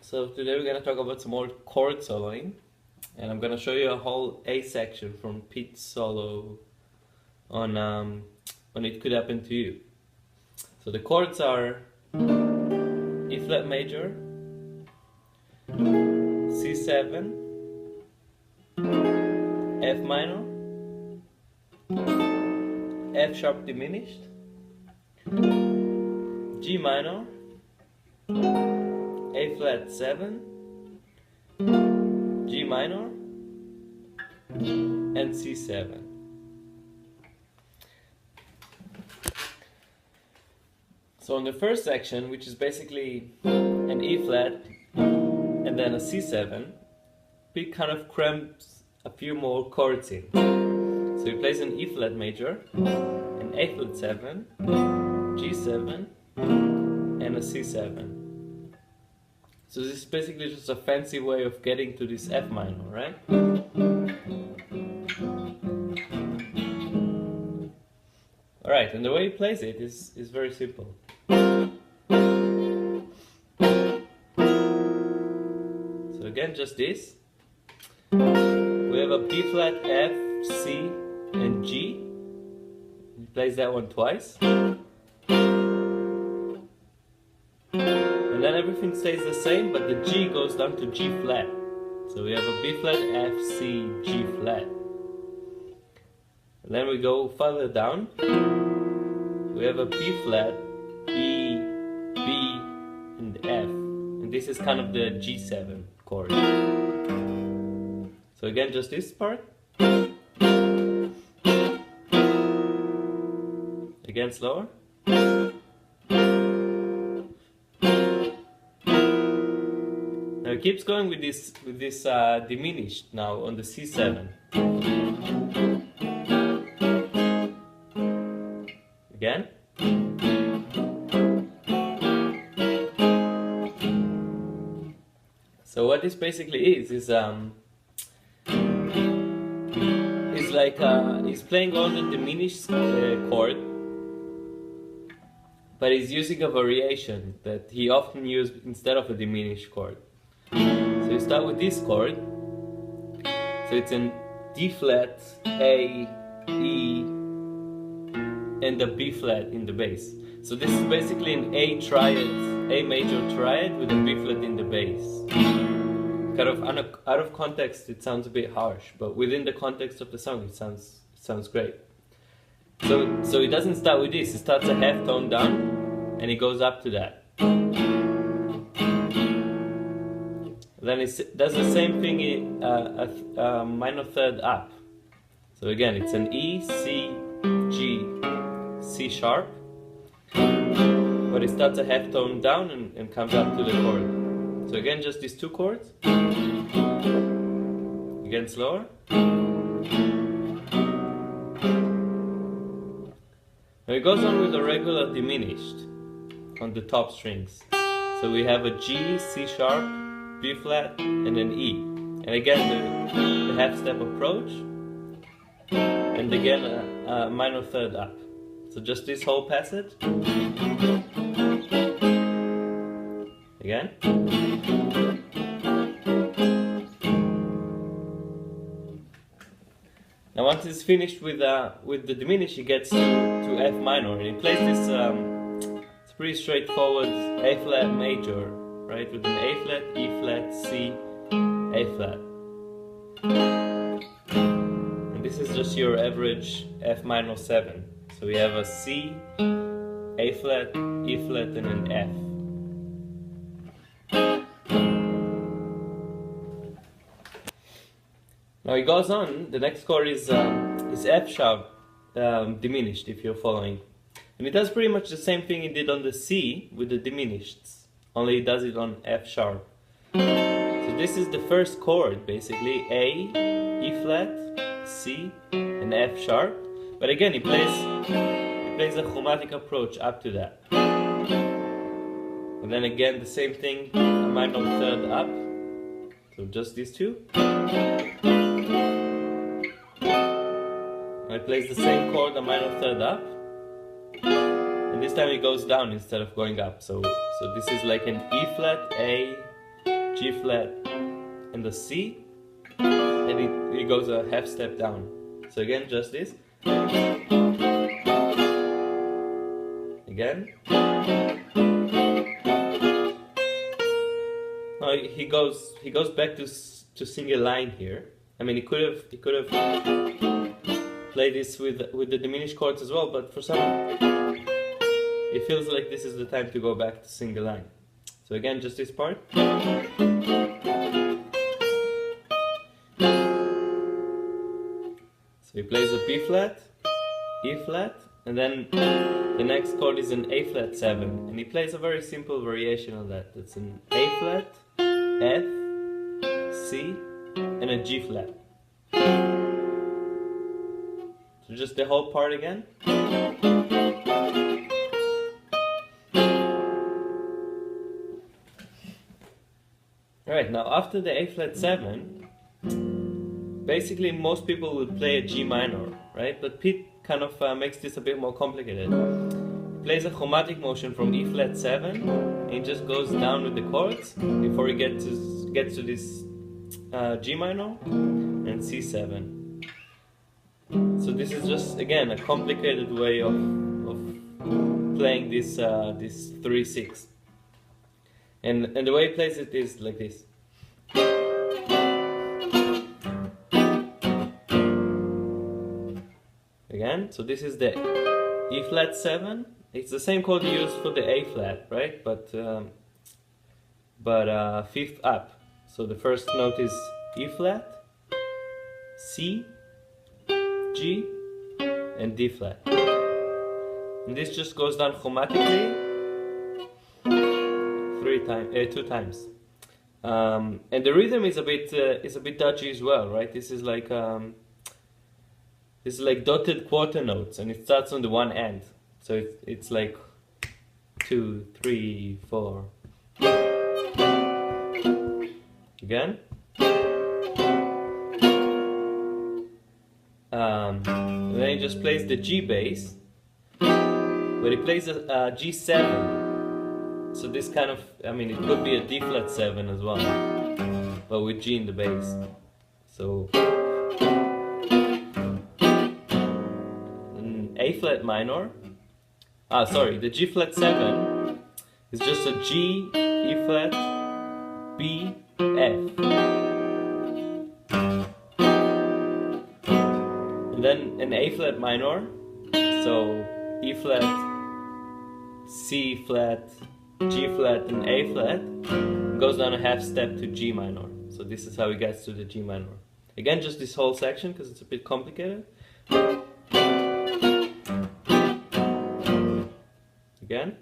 So today we're going to talk about some more chord soloing, and I'm going to show you a whole A section from Pete's solo on when it could happen to you. So the chords are E flat major, C7, F minor, F sharp diminished, G minor, A flat 7, G minor, and C7. So in the first section, which is basically an E flat and then a C7, Pete kind of cramps a few more chords in. So he plays an E flat major, an A flat 7, G7, and a C7. So this is basically just a fancy way of getting to this F minor, right? Alright, and the way he plays it is very simple. So again, just this. We have a B flat, F, C, and G. He plays that one twice. And then everything stays the same, but the G goes down to G flat. So we have a B flat, F, C, G flat. And then we go further down. We have a B flat, E, B, and F. And this is kind of the G7 chord. So again, just this part. Again, slower. Now it keeps going with this diminished now on the C7. Again. So what this basically is like he's playing on the diminished chord, but he's using a variation that he often used instead of a diminished chord. So you start with this chord. So it's in D flat, A, E, and a B flat in the bass. So this is basically an A triad, A major triad with a B flat in the bass. Kind of out of context, it sounds a bit harsh, but within the context of the song, it sounds great. So he doesn't start with this. He starts a half tone down, and he goes up to that. Then he does the same thing in a minor third up. So again, it's an E, C, G, C sharp, but it starts a half tone down and comes up to the chord. So again, just these two chords. Again, slower. Now it goes on with a regular diminished on the top strings. So we have a G, C sharp, B flat, and an E. And again, the half step approach. And again, a minor third up. So just this whole passage. Again. Now once it's finished with the diminish, he gets to F minor, and he plays this. It's pretty straightforward A flat major, right? With an A flat, E flat, C, A flat. And this is just your average F minor 7. So we have a C, A flat, E flat, and an F. Now he goes on. The next chord is F sharp diminished, if you're following, and he does pretty much the same thing he did on the C with the diminished, only he does it on F sharp. So this is the first chord, basically A, E flat, C, and F sharp. But again, he plays a chromatic approach up to that, and then again the same thing, a minor third up. So just these two. And he plays the same chord, a minor third up, and this time it goes down instead of going up. So this is like an E flat, A, G flat, and the C, and it goes a half step down. So again, just this. Again. No, he goes back to single line here. I mean, he could have played this with the diminished chords as well, but for some, it feels like this is the time to go back to single line. So again, just this part. So he plays a B flat, E flat, and then the next chord is an A flat 7, and he plays a very simple variation of that. It's an A flat, F, C, and a G flat. So just the whole part again. Alright, now after the A flat 7, basically most people would play a G minor, right? But Pete kind of makes this a bit more complicated. He plays a chromatic motion from E flat 7, and he just goes down with the chords before he gets to this G minor and C7. So this is just, again, a complicated way of playing this 3/6. And the way he plays it is like this. Again, so this is the E flat 7. It's the same chord you use for the A flat, right? But fifth up. So the first note is E flat, C, G, and D flat. And this just goes down chromatically two times. And the rhythm is a bit dodgy as well, right? This is like dotted quarter notes, and it starts on the one end. So it's like 2, 3, 4. Again. And then he just plays the G bass, but he plays a G7. So this kind of, I mean, it could be a D flat 7 as well, but with G in the bass. So an A flat minor. The G flat 7 is just a G, E flat, B, F. And then an A flat minor, so E flat, C flat, G flat, and A flat, goes down a half step to G minor. So this is how he gets to the G minor. Again, just this whole section because it's a bit complicated. Again.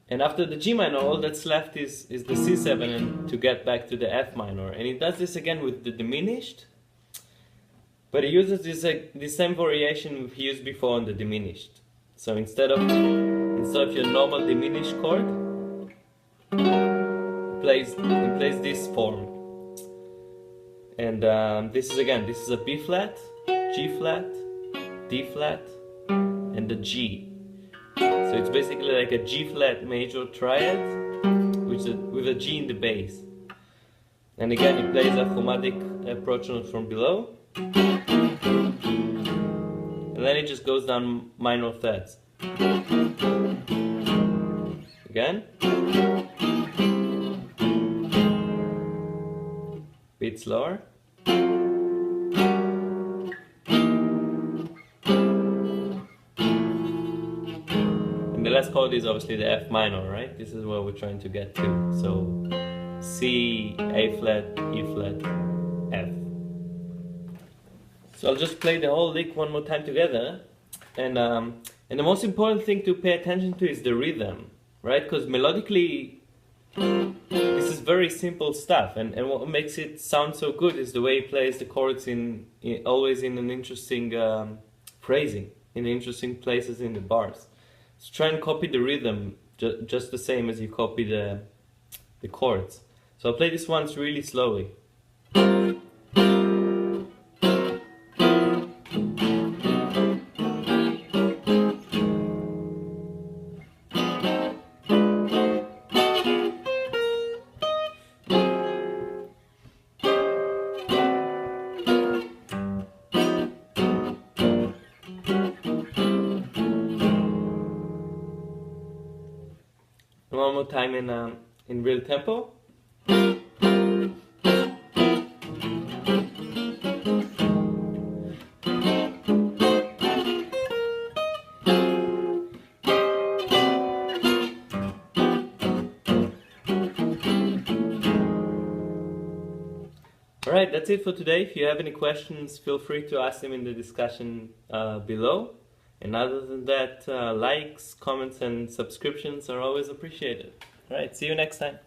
And after the G minor, all that's left is the C7 and to get back to the F minor. And he does this again with the diminished, but he uses this same variation he used before on the diminished. So instead of your normal diminished chord, he plays this form. And this is a B flat, G flat, D flat, and the G. So it's basically like a G flat major triad with a G in the bass. And again, he plays a chromatic approach note from below. And then it just goes down minor thirds. Again. Bit slower. And the last chord is obviously the F minor, right? This is what we're trying to get to. So C, A flat, E flat, F. So I'll just play the whole lick one more time together, and the most important thing to pay attention to is the rhythm, right? Because melodically, this is very simple stuff, and what makes it sound so good is the way he plays the chords always in an interesting phrasing, in interesting places in the bars. So try and copy the rhythm just the same as you copy the chords. So I'll play this once really slowly. more time in real tempo. Alright, that's it for today. If you have any questions, feel free to ask them in the discussion below. And other than that, likes, comments, and subscriptions are always appreciated. Alright, see you next time.